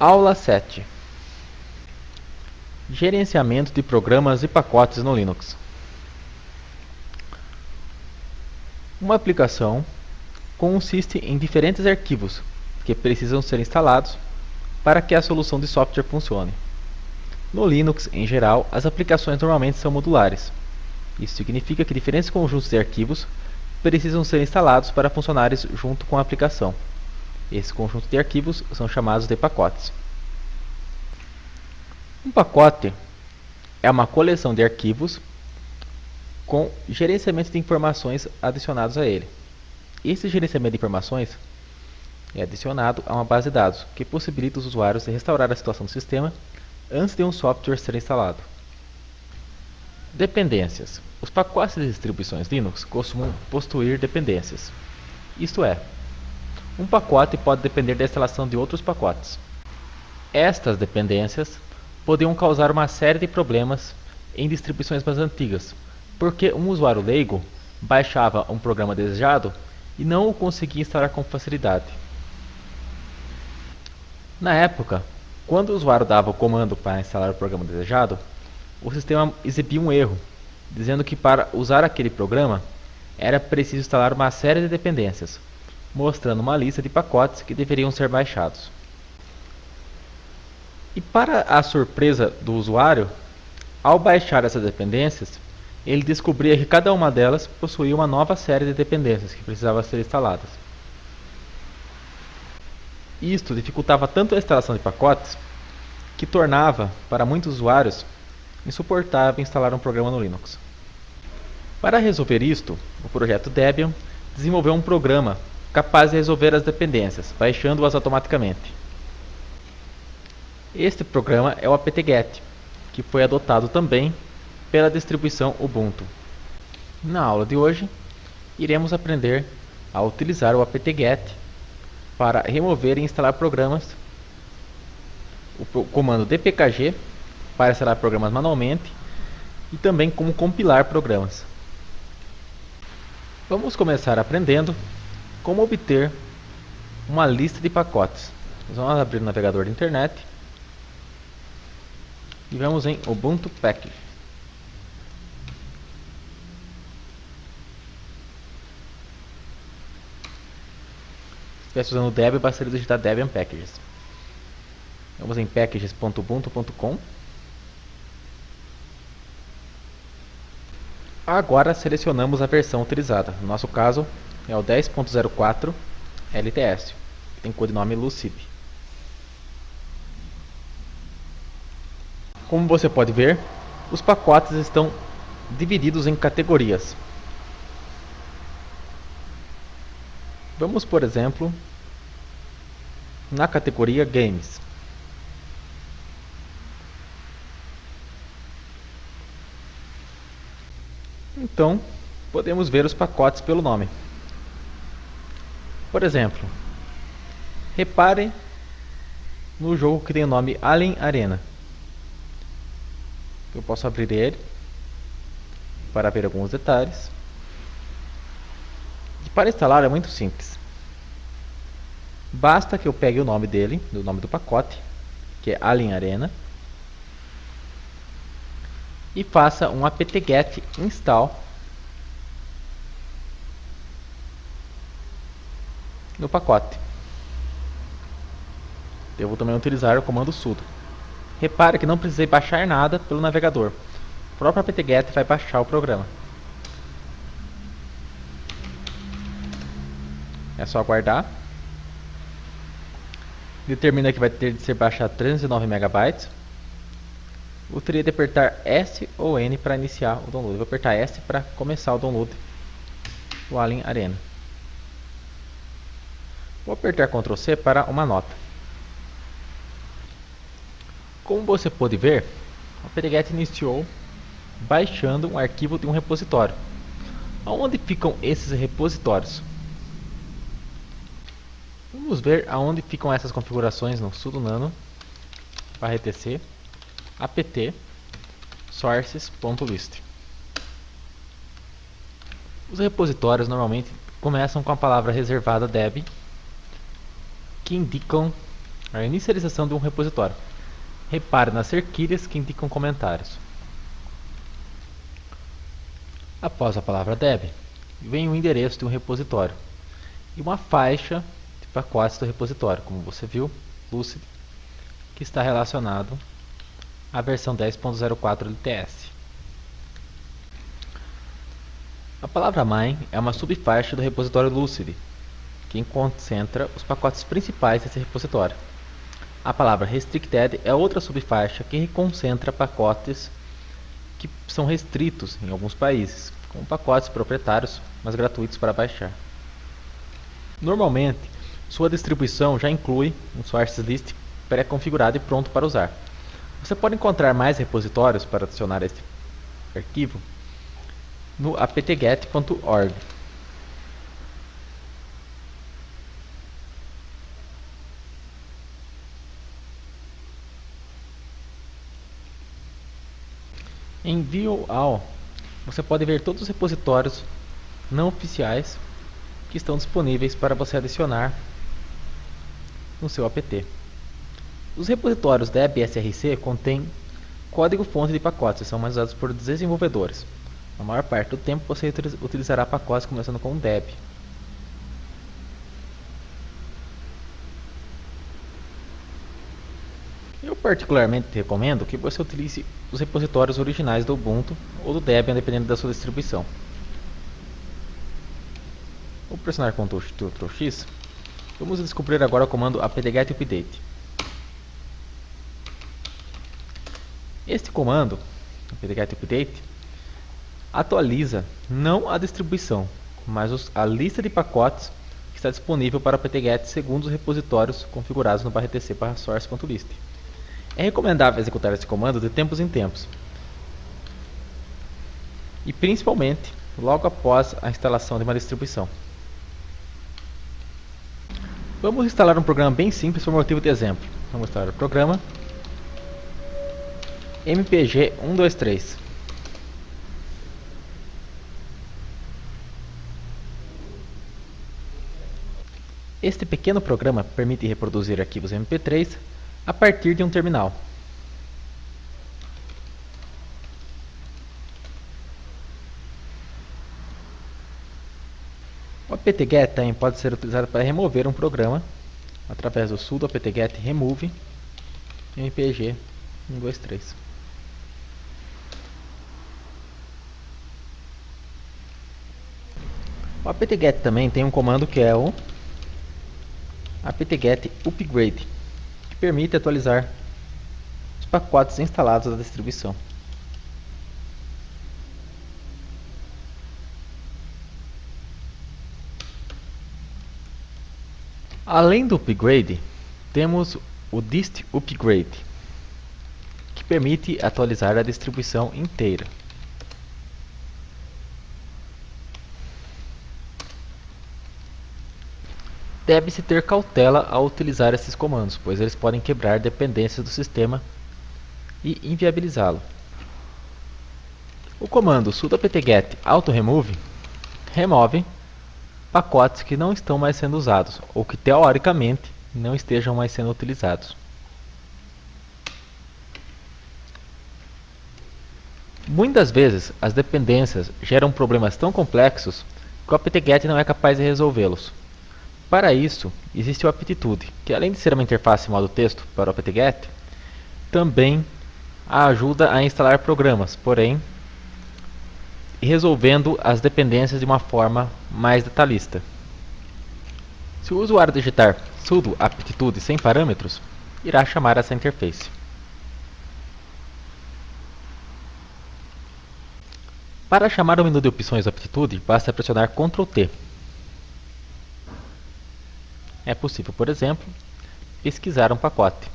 Aula 7. Gerenciamento de programas e pacotes no Linux. Uma aplicação consiste em diferentes arquivos que precisam ser instalados para que a solução de software funcione. No Linux, em geral, as aplicações normalmente são modulares. Isso significa que diferentes conjuntos de arquivos precisam ser instalados para funcionarem junto com a aplicação. Esses conjuntos de arquivos são chamados de pacotes. Um pacote é uma coleção de arquivos com gerenciamento de informações adicionados a ele. Esse gerenciamento de informações é adicionado a uma base de dados que possibilita os usuários de restaurar a situação do sistema antes de um software ser instalado. Dependências. Os pacotes de distribuições Linux costumam possuir dependências. Isto é, um pacote pode depender da instalação de outros pacotes. Estas dependências podiam causar uma série de problemas em distribuições mais antigas, porque um usuário leigo baixava um programa desejado e não o conseguia instalar com facilidade. Na época, quando o usuário dava o comando para instalar o programa desejado, o sistema exibia um erro, dizendo que para usar aquele programa era preciso instalar uma série de dependências, mostrando uma lista de pacotes que deveriam ser baixados. E para a surpresa do usuário, ao baixar essas dependências, ele descobria que cada uma delas possuía uma nova série de dependências que precisavam ser instaladas. Isto dificultava tanto a instalação de pacotes que tornava, para muitos usuários, insuportável instalar um programa no Linux. Para resolver isto, o projeto Debian desenvolveu um programa capaz de resolver as dependências, baixando-as automaticamente. Este programa é o apt-get, que foi adotado também pela distribuição Ubuntu. Na aula de hoje, iremos aprender a utilizar o apt-get para remover e instalar programas, o comando dpkg para instalar programas manualmente e também como compilar programas. Vamos começar aprendendo como obter uma lista de pacotes. Vamos abrir o navegador de internet e vamos em Ubuntu Package. Se estivesse usando o Debian, bastaria digitar Debian Packages. Vamos em packages.ubuntu.com. Agora selecionamos a versão utilizada. No nosso caso é o 10.04 LTS, que tem codinome Lucid. Como você pode ver, os pacotes estão divididos em categorias. Vamos, por exemplo, na categoria Games. Então, podemos ver os pacotes pelo nome. Por exemplo, repare no jogo que tem o nome Alien Arena. Eu posso abrir ele para ver alguns detalhes. E para instalar é muito simples. Basta que eu pegue o nome dele, o nome do pacote, que é Alien Arena, e faça um apt-get install no pacote. Eu vou também utilizar o comando sudo. Repare que não precisei baixar nada pelo navegador. O próprio apt-get vai baixar o programa. É só aguardar. Determina que vai ter de ser baixado 309 MB. Eu teria de apertar S ou N para iniciar o download. Eu vou apertar S para começar o download do Alien Arena. Vou apertar Ctrl C para uma nota. Como você pode ver, o apt-get iniciou baixando um arquivo de um repositório. Aonde ficam esses repositórios? Vamos ver aonde ficam essas configurações no sudo nano /etc apt sources.list. Os repositórios normalmente começam com a palavra reservada deb, que indicam A inicialização de um repositório. Repare nas cerquilhas que indicam comentários. Após a palavra deb, vem o endereço de um repositório e uma faixa de pacotes do repositório, como você viu, Lucid, que está relacionado à versão 10.04 LTS. A palavra main é uma subfaixa do repositório Lucid, que concentra os pacotes principais desse repositório. A palavra restricted é outra subfaixa que concentra pacotes que são restritos em alguns países, como pacotes proprietários, mas gratuitos para baixar. Normalmente, sua distribuição já inclui um sources list pré-configurado e pronto para usar. Você pode encontrar mais repositórios para adicionar este arquivo no apt-get.org. Em View All, você pode ver todos os repositórios não oficiais que estão disponíveis para você adicionar no seu apt. Os repositórios deb-src contêm código-fonte de pacotes e são mais usados por desenvolvedores. Na maior parte do tempo você utilizará pacotes começando com deb. Eu particularmente recomendo que você utilize os repositórios originais do Ubuntu ou do Debian, dependendo da sua distribuição. Vou pressionar Ctrl X. Vamos descobrir agora o comando apt-get update. Este comando, apt-get update, atualiza não a distribuição, mas a lista de pacotes que está disponível para apt-get segundo os repositórios configurados no /etc/source.list. É recomendável executar esse comando de tempos em tempos, e principalmente logo após a instalação de uma distribuição. Vamos instalar um programa bem simples por motivo de exemplo. Vamos instalar o programa mpg 123. Este pequeno programa permite reproduzir arquivos MP3 a partir de um terminal. O apt-get também pode ser utilizado para remover um programa através do sudo apt-get remove mpg 123. O apt-get também tem um comando que é o apt-get upgrade, que permite atualizar os pacotes instalados da distribuição. Além do upgrade, temos o dist upgrade, que permite atualizar a distribuição inteira. Deve-se ter cautela ao utilizar esses comandos, pois eles podem quebrar dependências do sistema e inviabilizá-lo. O comando sudo apt-get auto-remove remove pacotes que não estão mais sendo usados ou que teoricamente não estejam mais sendo utilizados. Muitas vezes as dependências geram problemas tão complexos que o apt-get não é capaz de resolvê-los. Para isso, existe o Aptitude, que além de ser uma interface modo texto para o apt-get, também ajuda a instalar programas, porém resolvendo as dependências de uma forma mais detalhista. Se o usuário digitar sudo aptitude sem parâmetros, irá chamar essa interface. Para chamar o menu de opções do Aptitude, basta pressionar Ctrl T. É possível, por exemplo, pesquisar um pacote.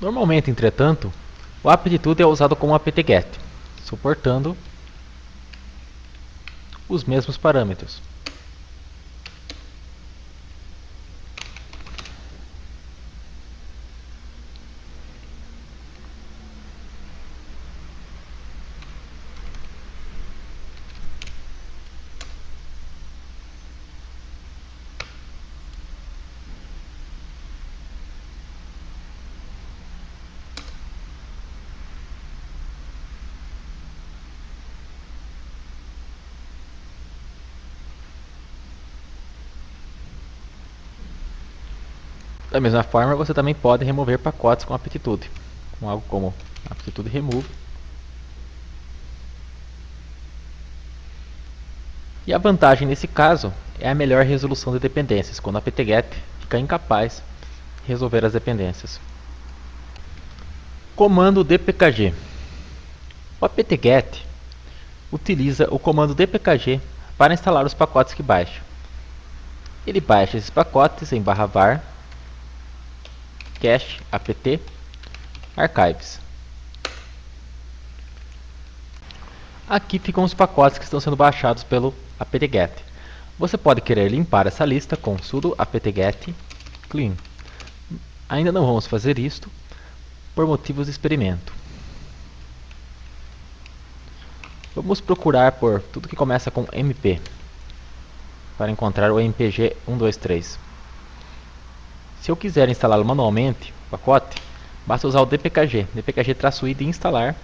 Normalmente, entretanto, O apt-tudo é usado como apt-get, suportando os mesmos parâmetros. Da mesma forma, você também pode remover pacotes com apt-tudo, com algo como apt-tudo remove. E a vantagem nesse caso é a melhor resolução de dependências, quando a apt-get fica incapaz de resolver as dependências. Comando dpkg. O apt-get utiliza o comando dpkg para instalar os pacotes que baixa. Ele baixa esses pacotes em /var cache apt archives. Aqui ficam os pacotes que estão sendo baixados pelo apt-get. Você pode querer limpar essa lista com sudo apt-get clean. Ainda não vamos fazer isto por motivos de experimento. Vamos procurar por tudo que começa com mp para encontrar o mpg 123. Se eu quiser instalá-lo manualmente, o pacote, basta usar o dpkg, dpkg-i de instalar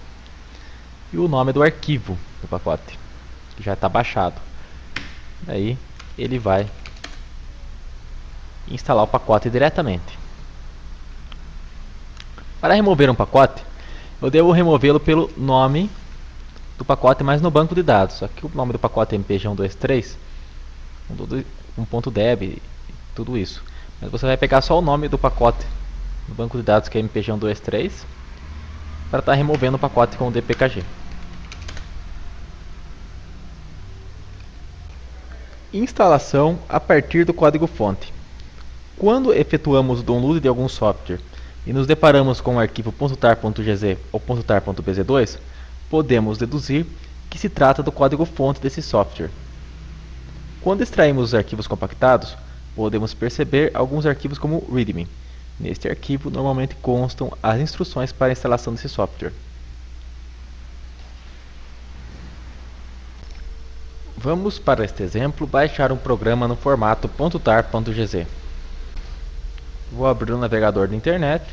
e o nome do arquivo do pacote, que já está baixado. Aí ele vai instalar o pacote diretamente. Para remover um pacote, eu devo removê-lo pelo nome do pacote, mas no banco de dados. Aqui o nome do pacote é mpg123, 1.deb, tudo isso. Mas você vai pegar só o nome do pacote no banco de dados, que é mpg123, para estar removendo o pacote com o dpkg. Instalação a partir do código-fonte. Quando efetuamos o download de algum software e nos deparamos com o arquivo .tar.gz ou .tar.bz2, podemos deduzir que se trata do código-fonte desse software. Quando extraímos os arquivos compactados, podemos perceber alguns arquivos como readme. Neste arquivo, normalmente constam as instruções para a instalação desse software. Vamos, para este exemplo, baixar um programa no formato .tar.gz. Vou abrir o navegador da internet.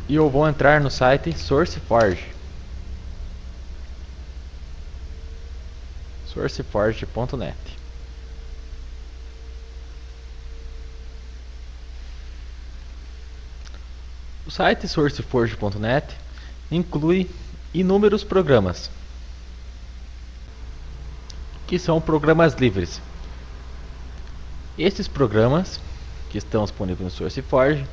E eu vou entrar no site SourceForge. sourceforge.net. O site sourceforge.net inclui inúmeros programas, que são programas livres. Estes programas, que estão disponíveis no SourceForge,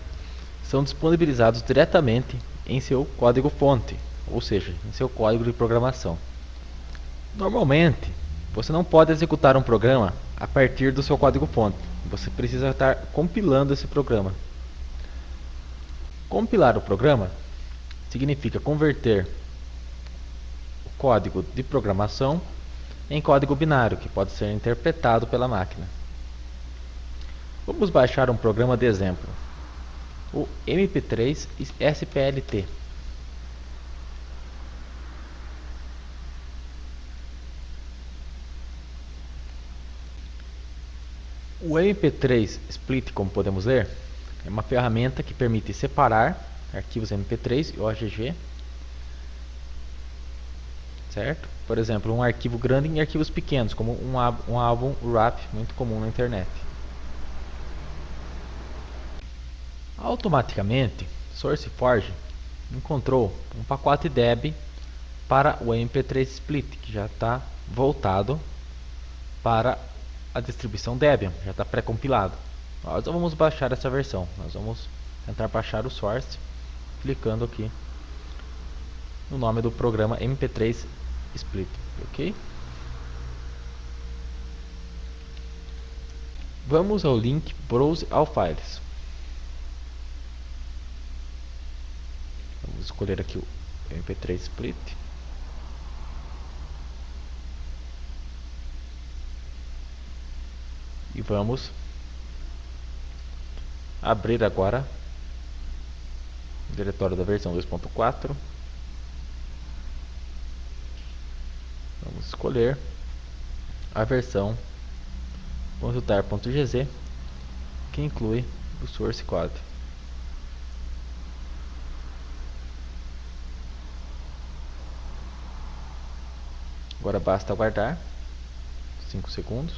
são disponibilizados diretamente em seu código-fonte, ou seja, em seu código de programação. Normalmente, você não pode executar um programa a partir do seu código-fonte. Você precisa estar compilando esse programa. Compilar o programa significa converter o código de programação em código binário, que pode ser interpretado pela máquina. Vamos baixar um programa de exemplo, o MP3 SPLT. O MP3 Split, como podemos ver, é uma ferramenta que permite separar arquivos MP3 e OGG, certo? Por exemplo, um arquivo grande em arquivos pequenos, como um álbum RAP muito comum na internet. Automaticamente, SourceForge encontrou um pacote deb para o MP3 Split, que já está voltado para a distribuição Debian, já está pré-compilado. Nós não vamos baixar essa versão, nós vamos tentar baixar o source, clicando aqui no nome do programa MP3 Split, ok? Vamos ao link Browse All Files. escolher aqui o MP3 Split. E vamos abrir agora o diretório da versão 2.4. Vamos escolher a versão .tar.gz que inclui o source code. Agora basta aguardar 5 segundos.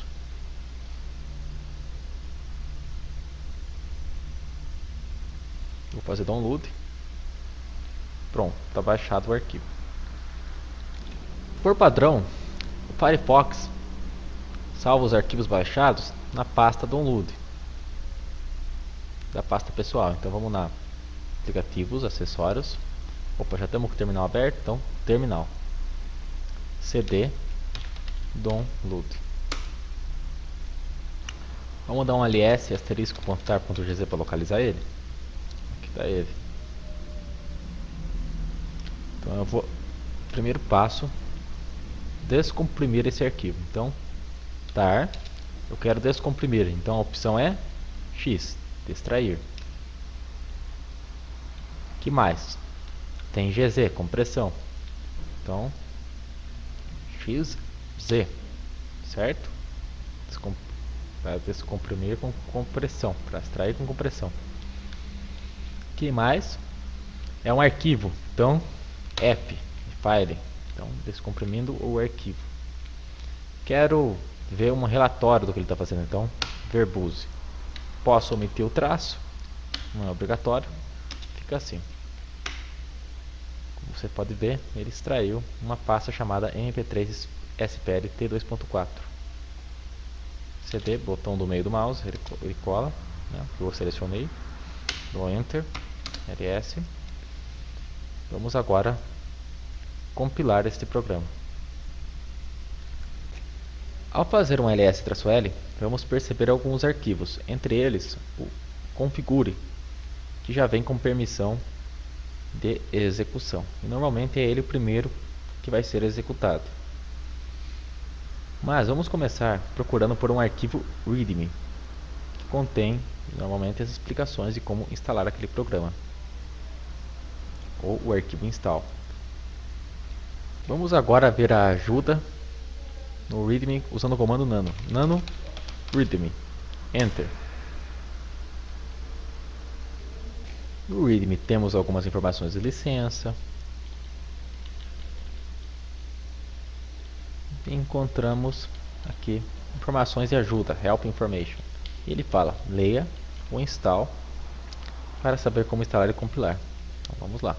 Vou fazer download. Pronto, está baixado o arquivo. Por padrão, o Firefox salva os arquivos baixados na pasta download da pasta pessoal. Então vamos na aplicativos, acessórios. Opa, já temos com o terminal aberto, então terminal. CD download. Vamos dar um ls *tar.gz para localizar ele. Aqui está ele. Então eu vou, primeiro passo, descomprimir esse arquivo. Então tar, eu quero descomprimir, então a opção é X, extrair. Que mais? Tem GZ, compressão. Então XZ, certo? Para descomprimir com compressão, para extrair com compressão. Que mais? É um arquivo, então F, file. Então descomprimindo o arquivo. Quero ver um relatório do que ele está fazendo, então verbose. Posso omitir o traço, não é obrigatório, fica assim. Como você pode ver, ele extraiu uma pasta chamada MP3 SPLT 2.4. CD, botão do meio do mouse, ele cola, né, que eu selecionei, dou Enter, LS. Vamos agora compilar este programa. Ao fazer um ls-l, vamos perceber alguns arquivos, entre eles o configure, que já vem com permissão de execução. E normalmente é ele o primeiro que vai ser executado. Mas vamos começar procurando por um arquivo readme, que contém normalmente as explicações de como instalar aquele programa, ou o arquivo install. Vamos agora ver a ajuda no readme usando o comando nano readme, enter. No readme temos algumas informações de licença. Encontramos aqui informações de ajuda, help information. E ele fala, leia o install para saber como instalar e compilar. Então vamos lá.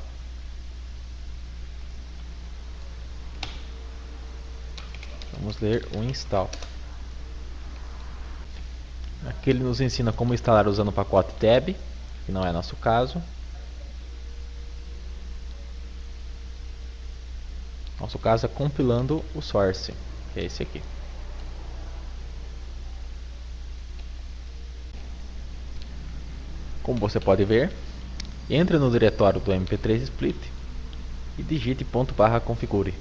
Vamos ler o install. Aqui ele nos ensina como instalar usando o pacote deb, que não é nosso caso. Nosso caso é compilando o source, que é esse aqui. Como você pode ver, entre no diretório do MP3 Split e digite /configure.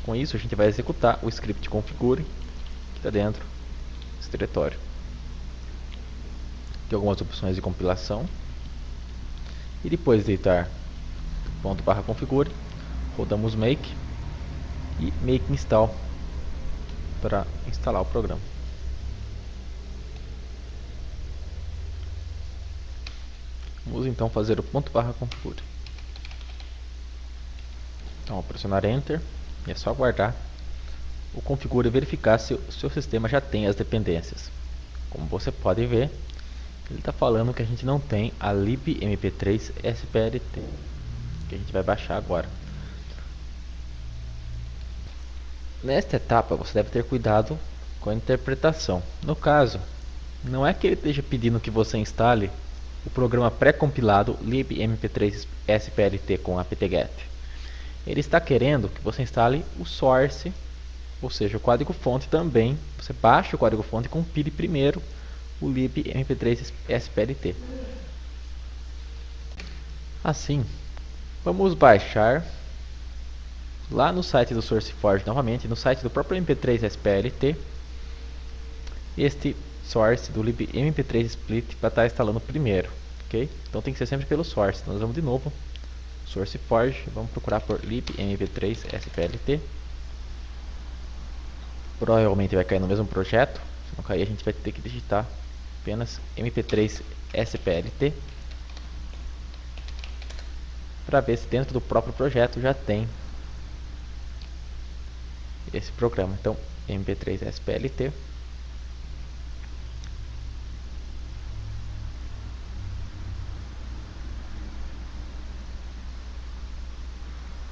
Com isso a gente vai executar o script configure que está dentro desse diretório. Tem algumas opções de compilação. E depois de digitar /configure, rodamos make e make install para instalar o programa. Vamos então fazer o /configure. Então, ao pressionar enter, e é só aguardar o configure e verificar se o seu sistema já tem as dependências. Como você pode ver, ele está falando que a gente não tem a libmp3 SPLT, que a gente vai baixar agora. Nesta etapa você deve ter cuidado com a interpretação. No caso, não é que ele esteja pedindo que você instale o programa pré-compilado libmp3 SPLT com apt-get. Ele está querendo que você instale o source, ou seja, o código-fonte também. Você baixa o código-fonte e compile primeiro o libmp3 SPLT. Assim, Vamos baixar lá no site do SourceForge novamente, no site do próprio MP3 SPLT, este source do libmp3 split para estar instalando primeiro, ok? Então tem que ser sempre pelo source. Nós vamos de novo SourceForge, vamos procurar por libmp3 splt. Provavelmente vai cair no mesmo projeto. Se não cair, a gente vai ter que digitar apenas mp3 splt para ver se dentro do próprio projeto já tem esse programa. Então mp3 splt,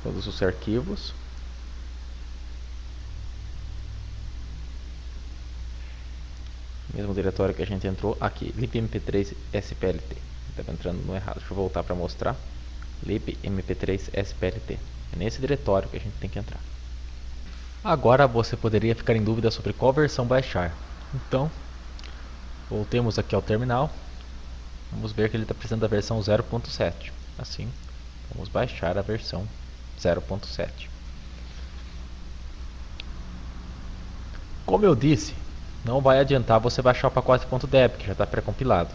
todos os arquivos, mesmo diretório que a gente entrou aqui, libmp3 splt. Estava entrando no errado, deixa eu voltar para mostrar. libmp3 splt, é nesse diretório que a gente tem que entrar. Agora você poderia ficar em dúvida sobre qual versão baixar. Então, voltemos aqui ao terminal. Vamos ver que ele está precisando da versão 0.7. Assim, vamos baixar a versão 0.7. Como eu disse, não vai adiantar você baixar o pacote .deb, que já está pré-compilado.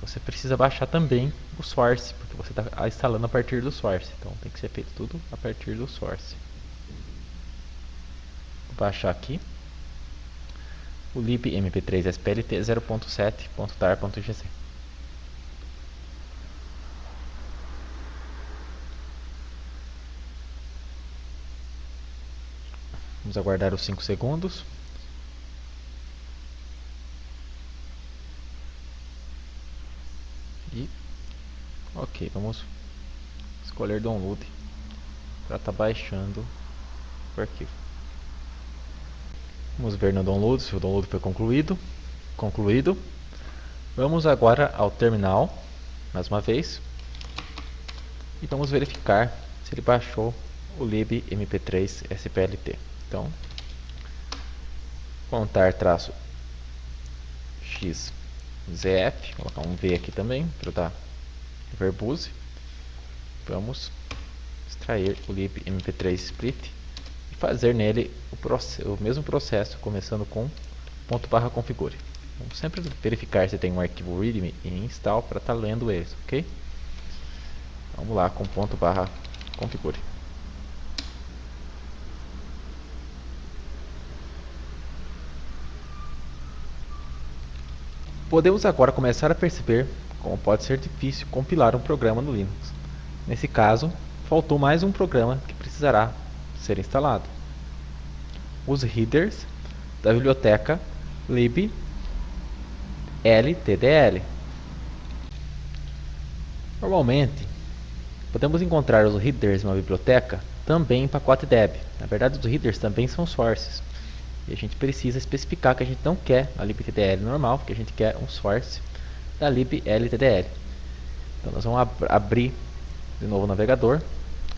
Você precisa baixar também o source, porque você está instalando a partir do source. Então tem que ser feito tudo a partir do source. Vou baixar aqui o libmp3 splt 0.7.tar.gz. Vamos aguardar os 5 segundos. E ok, vamos escolher download para estar baixando o arquivo. Vamos ver no download se o download foi concluído. Vamos agora ao terminal, mais uma vez, e vamos verificar se ele baixou o libmp3 splt. Então, contar traço xzf, vou colocar um V aqui também para dar verbose. Vamos extrair o libmp3 split e fazer nele o mesmo processo, começando com .configure. Vamos sempre verificar se tem um arquivo readme e install para estar lendo eles, ok? Vamos lá com .configure. Podemos agora começar a perceber como pode ser difícil compilar um programa no Linux. Nesse caso, faltou mais um programa que precisará ser instalado. Os headers da biblioteca libltdl. Normalmente, podemos encontrar os headers de uma biblioteca também em pacote deb. Na verdade, os headers também são sources. E a gente precisa especificar que a gente não quer a libtdl normal, porque a gente quer um source da libltdl. Então nós vamos abrir de novo o navegador,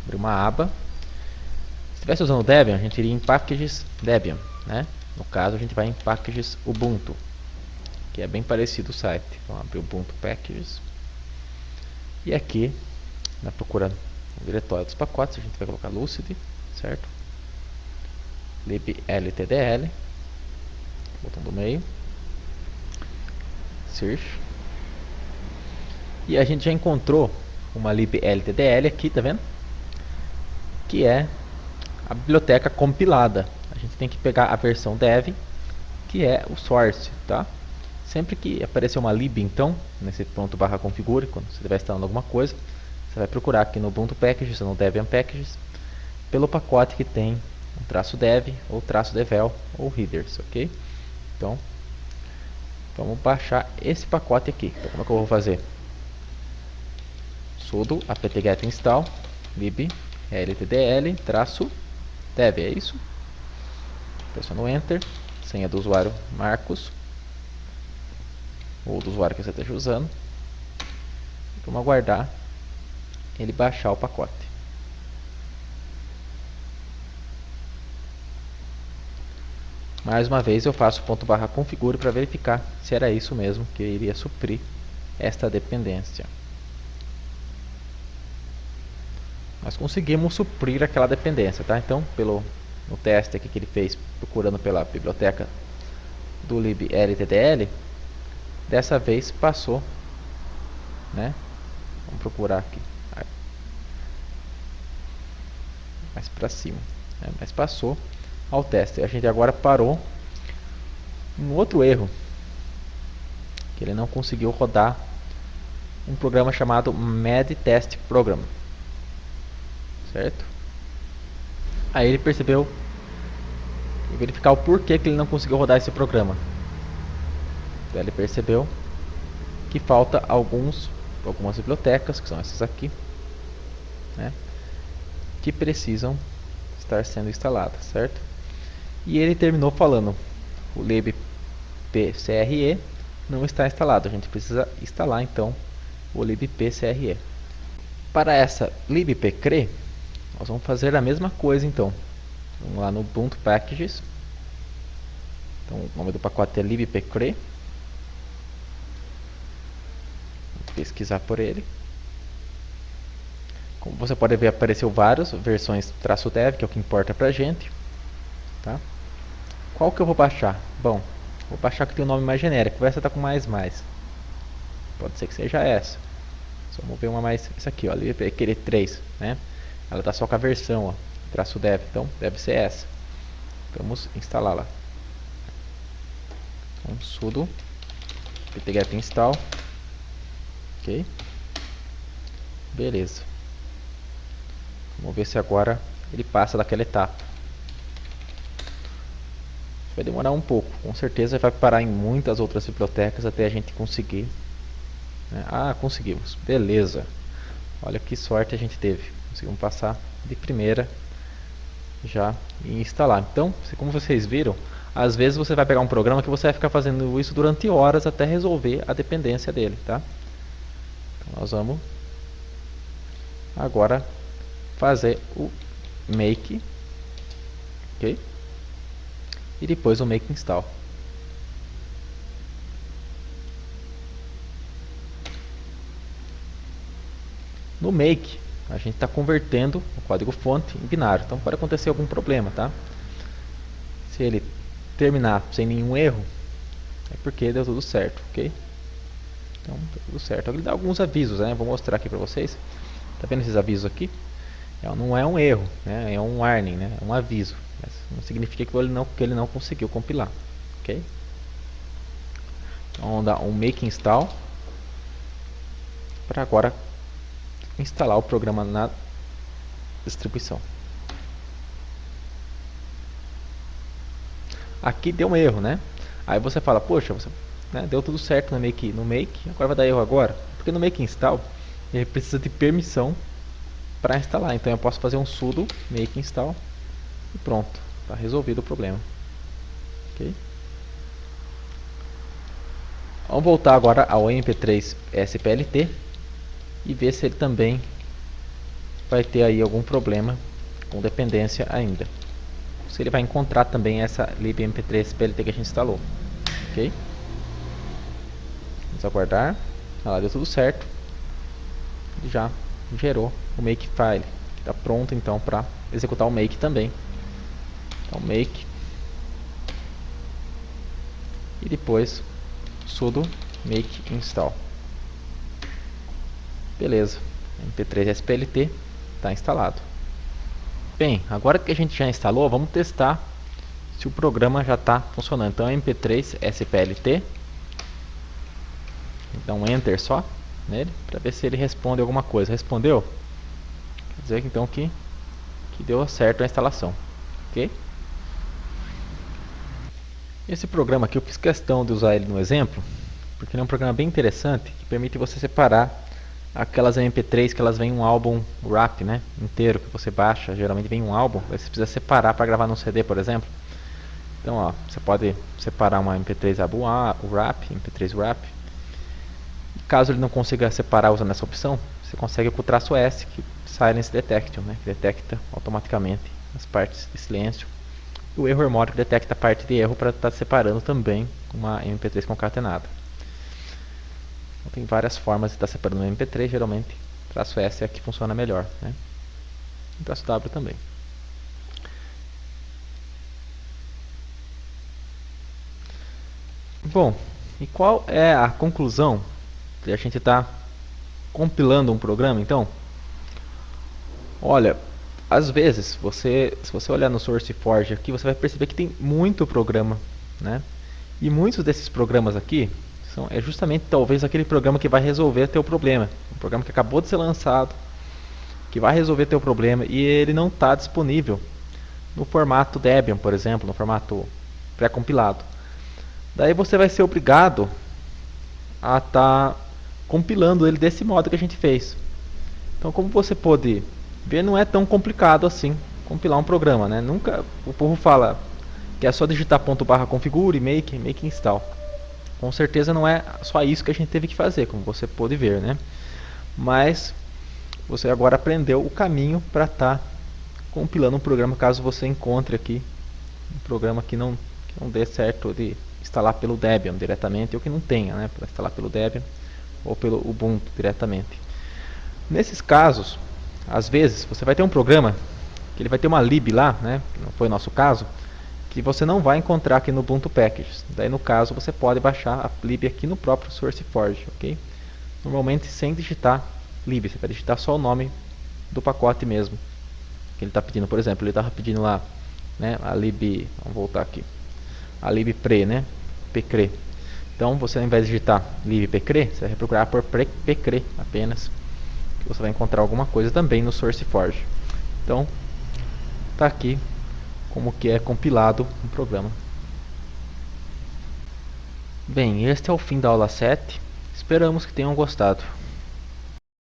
abrir uma aba. Se estivesse usando Debian, a gente iria em Packages Debian, né? No caso, a gente vai em Packages Ubuntu, que é bem parecido o site. Vamos abrir o Ubuntu Packages. E aqui, na procura no diretório dos pacotes, a gente vai colocar Lucid, certo? libltdl, botão do meio, search, e a gente já encontrou uma libltdl aqui, tá vendo? Que é a biblioteca compilada. A gente tem que pegar a versão dev, que é o source, tá? Sempre que aparecer uma lib, então, nesse .configure, quando você estiver instalando alguma coisa, você vai procurar aqui no Ubuntu Packages, ou no Debian Packages, pelo pacote que tem um traço dev, ou traço devel, ou headers, ok? Então, vamos baixar esse pacote aqui. Então, como é que eu vou fazer? Sudo apt-get install libltdl -dev, é isso? Pressiono Enter, senha do usuário Marcos, ou do usuário que você esteja usando. Vamos aguardar ele baixar o pacote. Mais uma vez eu faço .configure para verificar se era isso mesmo que iria suprir esta dependência. nós conseguimos suprir aquela dependência, tá? Então, no teste aqui que ele fez, procurando pela biblioteca do liblttl, dessa vez passou, né? Vamos procurar aqui mais para cima, né? Mas passou ao teste. A gente agora parou um outro erro, que ele não conseguiu rodar um programa chamado MedTest Program, certo? Aí ele percebeu, verificar o porquê que ele não conseguiu rodar esse programa. Então ele percebeu que falta algumas bibliotecas, que são essas aqui, né, que precisam estar sendo instaladas, certo? E ele terminou falando, o libpcre não está instalado, a gente precisa instalar então o libpcre. Para essa libpcre, nós vamos fazer a mesma coisa então. Vamos lá no Ubuntu Packages. Então o nome do pacote é libpcre. Vou pesquisar por ele. Como você pode ver, apareceu várias versões -dev, que é o que importa pra gente, tá? Qual que eu vou baixar? Bom, vou baixar que tem um nome mais genérico. Essa tá com mais. Pode ser que seja essa. Só vamos ver uma mais. Essa aqui, ó, libpcre 3, né? Ela tá só com a versão, ó, -dev. Então deve ser essa. Vamos instalá-la. Então, sudo ptget install. Ok. Beleza. Vamos ver se agora ele passa daquela etapa. Vai demorar um pouco. Com certeza vai parar em muitas outras bibliotecas até a gente conseguir, né? Ah, conseguimos. Beleza. Olha que sorte a gente teve. Conseguimos passar de primeira já e instalar. Então, como vocês viram, às vezes você vai pegar um programa que você vai ficar fazendo isso durante horas até resolver a dependência dele, tá? Então, nós vamos agora fazer o make, ok? E depois o make install. No make, a gente está convertendo o código fonte em binário, então pode acontecer algum problema, tá? Se ele terminar sem nenhum erro, é porque deu tudo certo, ok? Então, deu tudo certo. Ele dá alguns avisos, né? Vou mostrar aqui para vocês. Tá vendo esses avisos aqui? Não é um erro, né? É um warning, né? É um aviso. Mas não significa que ele não conseguiu compilar, ok? Então, vamos dar um make install para agora instalar o programa na distribuição. Aqui deu um erro, né? Aí você fala, poxa, né, deu tudo certo no make, agora vai dar erro agora? Porque no make install ele precisa de permissão para instalar. Então eu posso fazer um sudo make install e pronto, está resolvido o problema. Ok? Vamos voltar agora ao MP3 SPLT e ver se ele também vai ter aí algum problema com dependência ainda. Se ele vai encontrar também essa libmp3 SPLT que a gente instalou. Ok? Vamos aguardar. Olha lá, deu tudo certo. Ele já gerou o makefile, que está pronto então para executar o make também. Então make e depois sudo make install. Beleza, mp3 SPLT está instalado. Bem, agora que a gente já instalou, vamos testar se o programa já está funcionando. Então mp3 SPLT, então enter só nele para ver se ele responde alguma coisa. Respondeu? Quer dizer então que deu certo a instalação, ok? Esse programa aqui eu fiz questão de usar ele no exemplo, porque ele é um programa bem interessante que permite você separar aquelas MP3 que elas vêm um álbum wrap, né, inteiro que você baixa, geralmente vem um álbum, você precisa separar para gravar num CD, por exemplo. Então, ó, você pode separar uma MP3 wrap, MP3 wrap. Caso ele não consiga separar usando essa opção, você consegue com o traço S, que Silence Detection, né, que detecta automaticamente as partes de silêncio. O error mode que detecta a parte de erro para estar separando também uma MP3 concatenada. Então, tem várias formas de estar separando uma MP3, geralmente traço S é a que funciona melhor, né? -w também. Bom, e qual é a conclusão de a gente está compilando um programa, então? Olha, às vezes, se você olhar no SourceForge aqui, você vai perceber que tem muito programa, né? E muitos desses programas aqui é justamente talvez aquele programa que vai resolver teu problema. Um programa que acabou de ser lançado, que vai resolver teu problema e ele não está disponível no formato Debian, por exemplo, no formato pré-compilado. Daí você vai ser obrigado a estar compilando ele desse modo que a gente fez. Então, como você pode ver, não é tão complicado assim compilar um programa, né? Nunca o povo fala que é só digitar /configure, make install. Com certeza não é só isso que a gente teve que fazer, como você pode ver, né? Mas você agora aprendeu o caminho para estar compilando um programa, caso você encontre aqui um programa que não dê certo de instalar pelo Debian diretamente, ou que não tenha, né, para instalar pelo Debian ou pelo Ubuntu diretamente. Nesses casos, às vezes você vai ter um programa que ele vai ter uma lib lá, né, não foi o nosso caso, que você não vai encontrar aqui no Ubuntu Packages. Daí no caso você pode baixar a lib aqui no próprio SourceForge, ok? Normalmente sem digitar lib, você vai digitar só o nome do pacote mesmo que ele está pedindo. Por exemplo, ele estava pedindo lá, né, a lib, vamos voltar aqui, a lib pre, né, pcre. Então você, ao invés de digitar lib pcre, você vai procurar por pcre apenas, que você vai encontrar alguma coisa também no SourceForge. Então está aqui como que é compilado um programa. Bem, este é o fim da aula 7. Esperamos que tenham gostado.